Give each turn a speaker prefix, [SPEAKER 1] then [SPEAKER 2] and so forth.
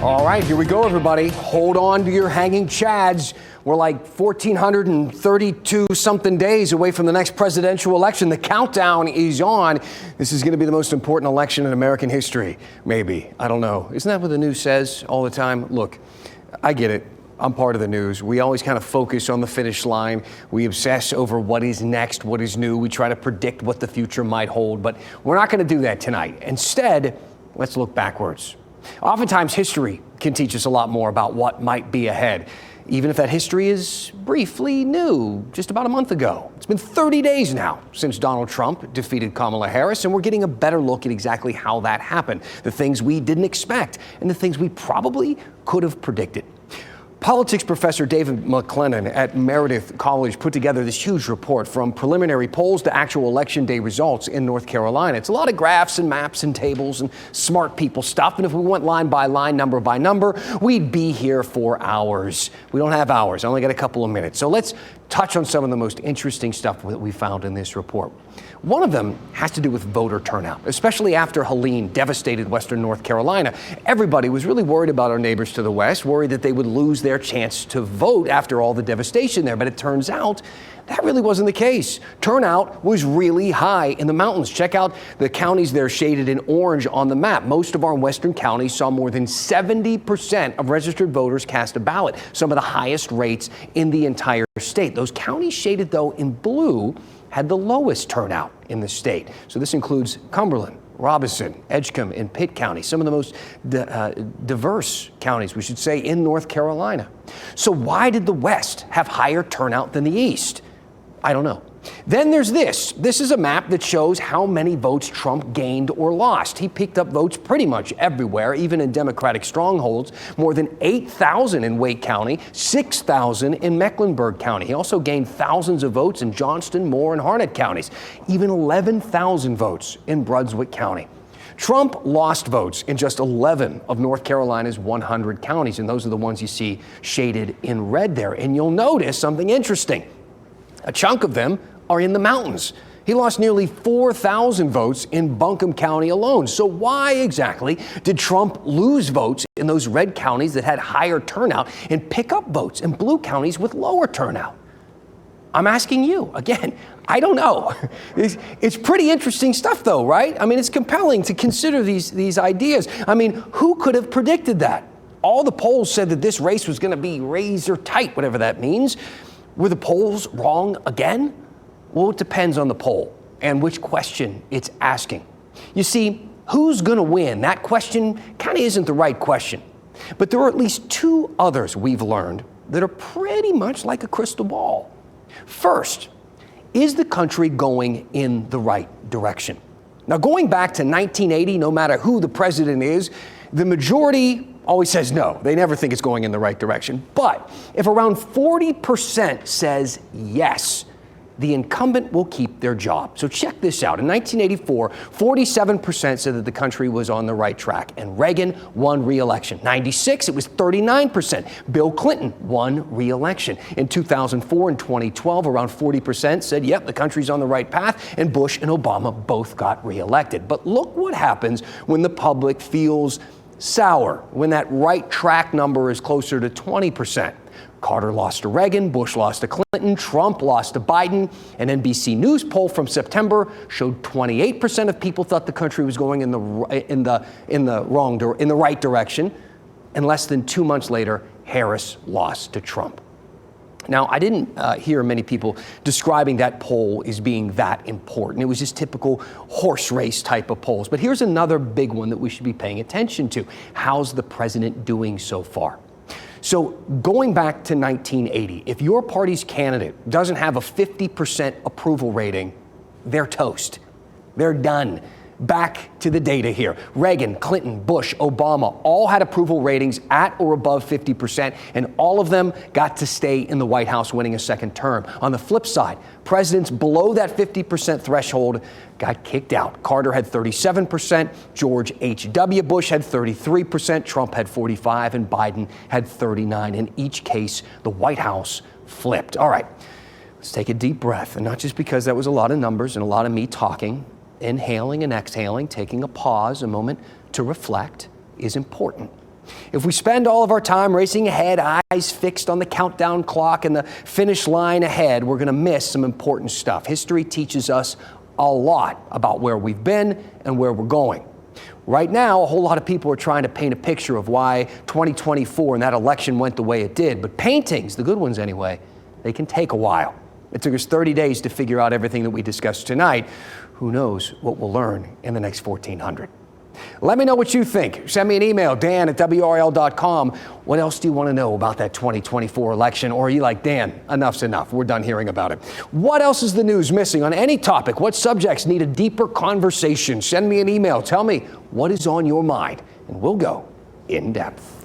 [SPEAKER 1] All right, here we go, everybody. Hold on to your hanging chads. We're like 1,432 something days away from the next presidential election. The countdown is on. This is going to be the most important election in American history. Maybe. I don't know. Isn't that what the news says all the time? Look, I get it. I'm part of the news. We always kind of focus on the finish line. We obsess over what is next, what is new. We try to predict what the future might hold, but we're not going to do that tonight. Instead, let's look backwards. Oftentimes, history can teach us a lot more about what might be ahead, even if that history is briefly new, just about a month ago. It's been 30 days now since Donald Trump defeated Kamala Harris, and we're getting a better look at exactly how that happened, the things we didn't expect, and the things we probably could have predicted. Politics professor David McLennan at Meredith College put together this huge report from preliminary polls to actual election day results in North Carolina. It's a lot of graphs and maps and tables and smart people stuff. And if we went line by line, number by number, we'd be here for hours. We don't have hours. I only got a couple of minutes. So let's touch on some of the most interesting stuff that we found in this report. One of them has to do with voter turnout, especially after Helene devastated western North Carolina. Everybody was really worried about our neighbors to the west, worried that they would lose their chance to vote after all the devastation there. But it turns out that really wasn't the case. Turnout was really high in the mountains. Check out the counties there shaded in orange on the map. Most of our western counties saw more than 70% of registered voters cast a ballot, some of the highest rates in the entire state. Those counties shaded, though, in blue had the lowest turnout in the state. So this includes Cumberland, Robeson, Edgecombe, and Pitt County, some of the most diverse counties, we should say, in North Carolina. So why did the West have higher turnout than the East? I don't know. Then there's this. This is a map that shows how many votes Trump gained or lost. He picked up votes pretty much everywhere, even in Democratic strongholds. More than 8,000 in Wake County, 6,000 in Mecklenburg County. He also gained thousands of votes in Johnston, Moore, and Harnett counties, even 11,000 votes in Brunswick County. Trump lost votes in just 11 of North Carolina's 100 counties, and those are the ones you see shaded in red there. And you'll notice something interesting. A chunk of them are in the mountains. He lost nearly 4,000 votes in Buncombe County alone. So why exactly did Trump lose votes in those red counties that had higher turnout and pick up votes in blue counties with lower turnout? I'm asking you again. I don't know. It's pretty interesting stuff, though, right? I mean, it's compelling to consider these ideas. I mean, who could have predicted that? All the polls said that this race was going to be razor tight, whatever that means. Were the polls wrong again? Well, it depends on the poll and which question it's asking. You see, who's going to win? That question kind of isn't the right question. But there are at least two others we've learned that are pretty much like a crystal ball. First, is the country going in the right direction? Now, going back to 1980, no matter who the president is, the majority always says no. They never think it's going in the right direction. But if around 40% says yes, the incumbent will keep their job. So check this out. In 1984, 47% said that the country was on the right track, and Reagan won re-election. 96, it was 39%. Bill Clinton won re-election. In 2004 and 2012, around 40% said, yep, the country's on the right path, and Bush and Obama both got re-elected. But look what happens when the public feels sour, when that right track number is closer to 20%. Carter lost to Reagan, Bush lost to Clinton, Trump lost to Biden. An NBC News poll from September showed 28% of people thought the country was going in the right direction, and less than 2 months later, Harris lost to Trump. Now, I didn't hear many people describing that poll as being that important. It was just typical horse race type of polls. But here's another big one that we should be paying attention to. How's the president doing so far? So going back to 1980, if your party's candidate doesn't have a 50% approval rating, they're toast. They're done. Back to the data here. Reagan, Clinton, Bush, Obama all had approval ratings at or above 50%, and all of them got to stay in the White House winning a second term. On the flip side, presidents below that 50% threshold got kicked out. Carter had 37%, George H.W. Bush had 33%, Trump had 45%, and Biden had 39%. In each case, the White House flipped. All right, let's take a deep breath, and not just because that was a lot of numbers and a lot of me talking. Inhaling and exhaling, taking a pause, a moment to reflect is important. If we spend all of our time racing ahead, eyes fixed on the countdown clock and the finish line ahead, we're going to miss some important stuff. History teaches us a lot about where we've been and where we're going. Right now, a whole lot of people are trying to paint a picture of why 2024 and that election went the way it did. But paintings, the good ones anyway, they can take a while. It took us 30 days to figure out everything that we discussed tonight. Who knows what we'll learn in the next 1,400. Let me know what you think. Send me an email, dan@WRAL.com. What else do you want to know about that 2024 election? Or are you like, Dan, enough's enough. We're done hearing about it. What else is the news missing on any topic? What subjects need a deeper conversation? Send me an email. Tell me what is on your mind, and we'll go in depth.